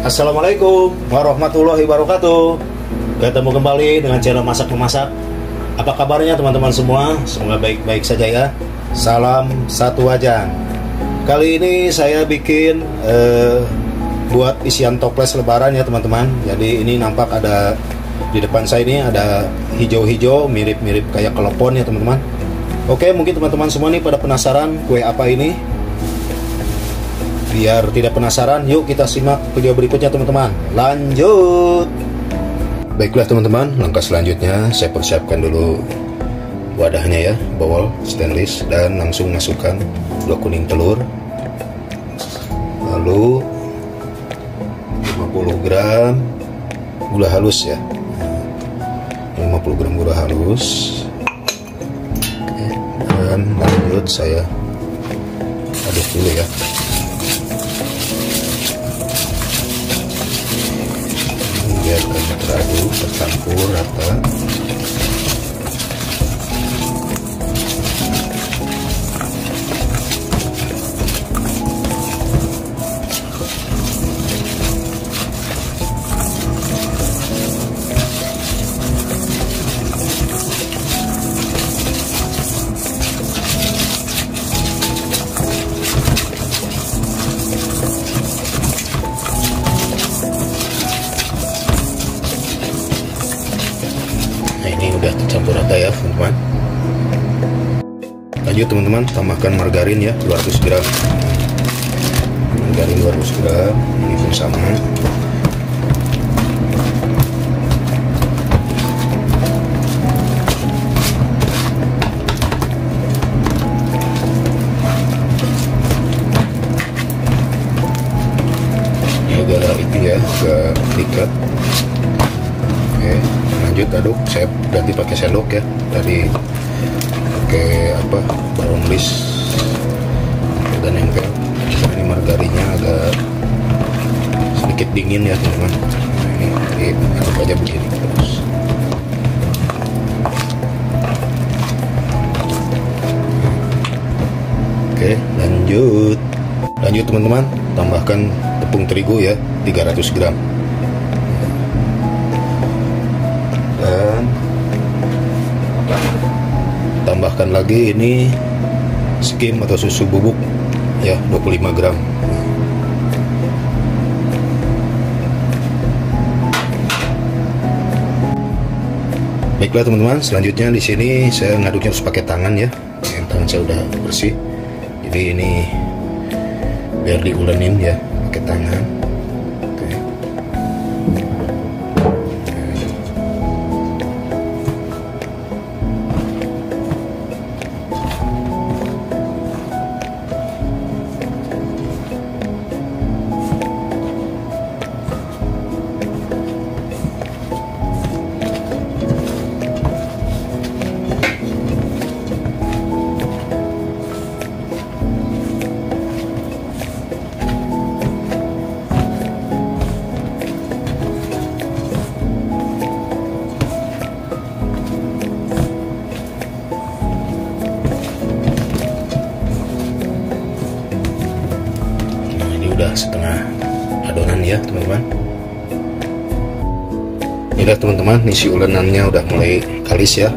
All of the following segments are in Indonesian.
Assalamualaikum warahmatullahi wabarakatuh. Ketemu kembali dengan channel Masak Memasak. Apa kabarnya teman-teman semua? Semoga baik-baik saja ya. Salam satu wajan. Kali ini saya bikin buat isian toples lebaran ya teman-teman. Jadi ini nampak ada di depan saya ini ada hijau-hijau mirip-mirip kayak kelepon ya teman-teman. Oke, mungkin teman-teman semua nih pada penasaran kue apa ini. Biar tidak penasaran, yuk kita simak video berikutnya teman-teman. Lanjut. Baiklah teman-teman, langkah selanjutnya saya persiapkan dulu wadahnya ya, bowol stainless, dan langsung masukkan 2 kuning telur, lalu 50 gram gula halus ya, 50 gram gula halus. Oke, dan lanjut saya aduk dulu ya. Biarkan teraduk, tercampur rata. Udah tercampur rata ya teman-teman. Lanjut teman-teman, tambahkan margarin ya 200 gram. Margarin 200 gram, ini pun sama. Ini agak itu ya, agak dekat. Oke, lanjut aduk. Saya ganti pakai sendok ya, tadi pakai balon list dan nempel. Ini margarinnya agak sedikit dingin ya teman-teman. Ini aduk aja begini terus. Oke, lanjut teman-teman, tambahkan tepung terigu ya 300 gram. Dan tambahkan lagi ini skim atau susu bubuk ya 25 gram. Baiklah teman-teman, selanjutnya di sini saya ngaduknya harus pakai tangan ya. Yang tangan saya udah bersih. Jadi ini biar diulenin ya pakai tangan. Udah setengah adonan ya teman-teman. Inilah teman-teman, isi ulenannya udah mulai kalis ya.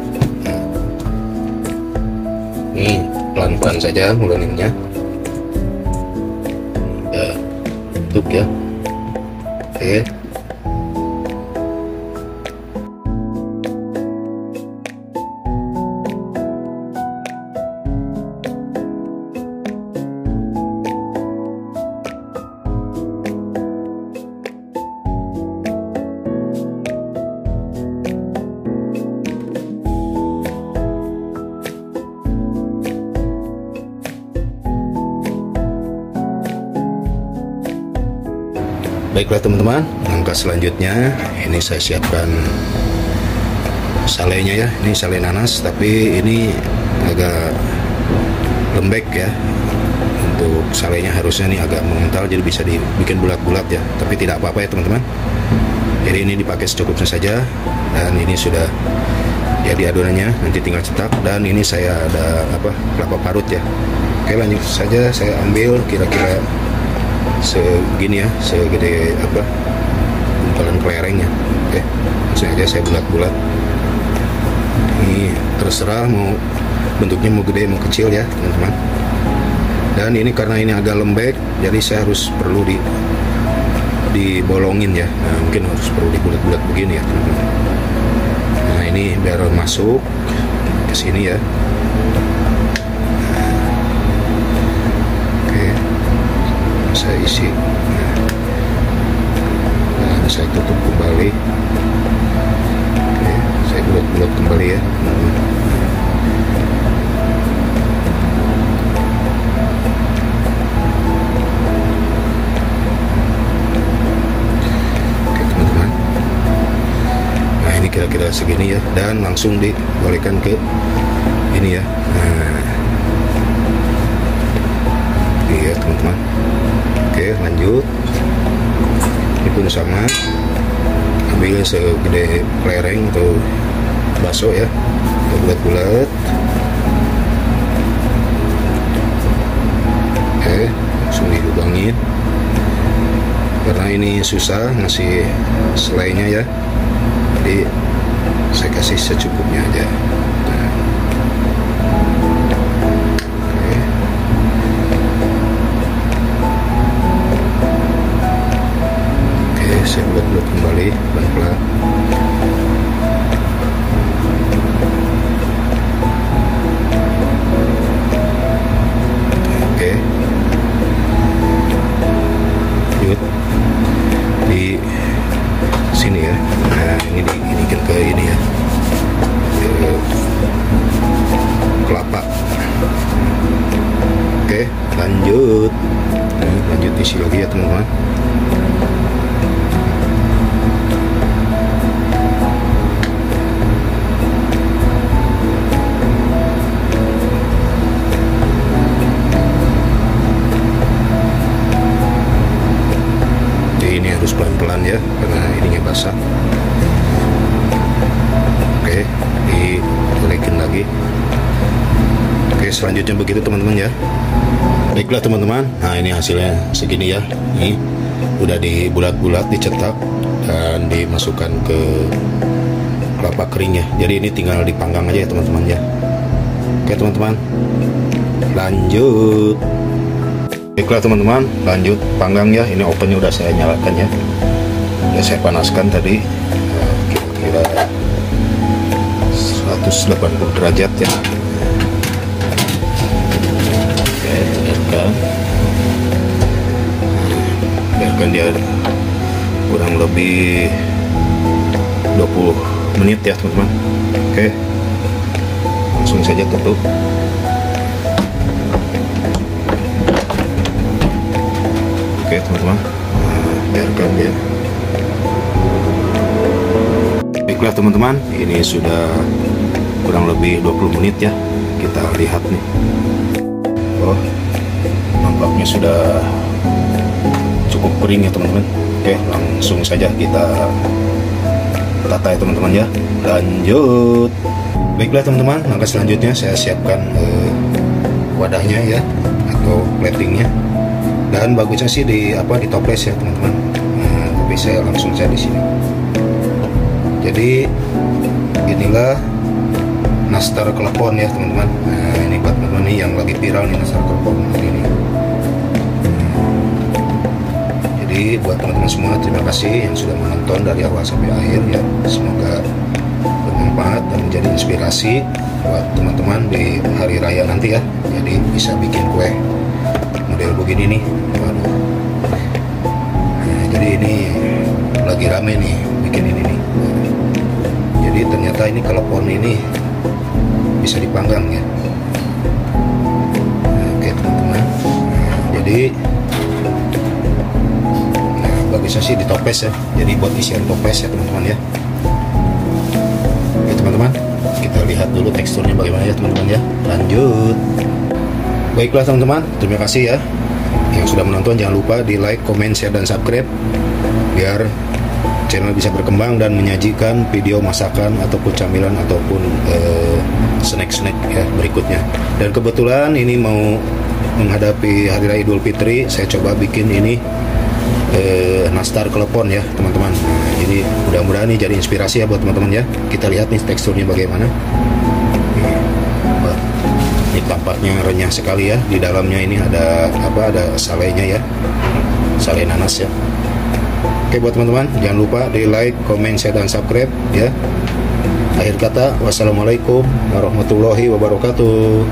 Ini pelan-pelan saja nguleninnya. Udah tutup ya. Oke. Baiklah teman-teman, langkah selanjutnya ini saya siapkan salenya ya. Ini sale nanas, tapi ini agak lembek ya. Untuk salenya harusnya nih agak mengental, jadi bisa dibikin bulat-bulat ya. Tapi tidak apa-apa ya teman-teman. Jadi ini dipakai secukupnya saja. Dan ini sudah jadi adonannya, nanti tinggal cetak. Dan ini saya ada kelapa parut ya. Oke, lanjut saja, saya ambil kira-kira segini ya, segede apa gumpalan kelereng ya. Oke, langsung aja saya bulat-bulat. Ini terserah mau bentuknya mau gede mau kecil ya teman-teman. Dan ini karena ini agak lembek, jadi saya harus perlu dibolongin ya. Nah, mungkin harus perlu dibulat-bulat begini ya teman-teman. Nah, ini biar masuk ke sini ya. Oke, saya isi. Nah, saya tutup kembali. Oke, saya bulat-bulat kembali ya. Kira-kira segini ya, dan langsung dibalikan ke ini ya. Nah, iya teman-teman. Oke, lanjut. Ini pun sama, ambil segede kelereng atau bakso ya, bulat-bulat. Oke, langsung dilubangin. Karena ini susah ngasih selainya ya, jadi saya kasih secukupnya aja. Nah. Oke, saya bulat-bulat kembali pelan-pelan. Oke, lanjut di sini ya. Nah, ini diinikan ke ini ya, ke kelapa. Oke, lanjut. Nah, lanjut isi lagi ya teman-teman. Jadi ini harus pelan-pelan ya, karena ininya basah. Oke, dibalikin lagi. Oke, selanjutnya begitu teman-teman ya. Baiklah teman-teman, nah ini hasilnya segini ya. Ini udah dibulat-bulat, dicetak dan dimasukkan ke kelapa kering ya. Jadi ini tinggal dipanggang aja ya teman-teman ya. Oke teman-teman, lanjut. Baiklah teman-teman, lanjut panggang ya. Ini ovennya udah saya nyalakan ya, udah saya panaskan tadi kira-kira 180 derajat ya. Oke, biarkan dia kurang lebih 20 menit ya teman-teman. Oke, langsung saja tutup. Oke teman-teman, biarkan dia. Baiklah teman-teman, ini sudah kurang lebih 20 menit ya. Kita lihat nih. Oh, nampaknya sudah cukup kering ya teman-teman. Oke, langsung saja kita tata ya teman-teman ya. Lanjut. Baiklah teman-teman, langkah selanjutnya saya siapkan wadahnya ya, atau platingnya. Dan bagusnya sih ditoples ya teman-teman. Nah, tapi saya langsung saja di sini. Jadi inilah nastar klepon ya teman-teman. Nah, ini buat teman-teman nih yang lagi viral nih nastar klepon hari ini. Jadi buat teman-teman semua, terima kasih yang sudah menonton dari awal sampai akhir ya. Semoga bermanfaat dan menjadi inspirasi buat teman-teman di hari raya nanti ya. Jadi bisa bikin kue model begini nih. Waduh. Nah, jadi ini lagi rame nih bikin ini nih. Jadi ternyata ini klepon ini bisa dipanggang ya. Oke teman-teman. Jadi bagusnya sih ditoples ya. Jadi buat isian toples ya teman-teman ya. Oke teman-teman, kita lihat dulu teksturnya bagaimana ya teman-teman ya. Lanjut. Baiklah teman-teman, terima kasih ya yang sudah menonton. Jangan lupa di like, comment, share, dan subscribe biar channel bisa berkembang dan menyajikan video masakan ataupun camilan ataupun snack-snack ya berikutnya. Dan kebetulan ini mau menghadapi Hari Raya Idul Fitri, saya coba bikin ini nastar klepon ya teman-teman. Nah, jadi mudah-mudahan ini jadi inspirasi ya buat teman-teman ya. Kita lihat nih teksturnya bagaimana. Wah, ini tampaknya renyah sekali ya. Di dalamnya ini ada apa? Ada salainya ya, salai nanas ya. Oke buat teman-teman, jangan lupa di like, komen, share, dan subscribe ya. Akhir kata, wassalamualaikum warahmatullahi wabarakatuh.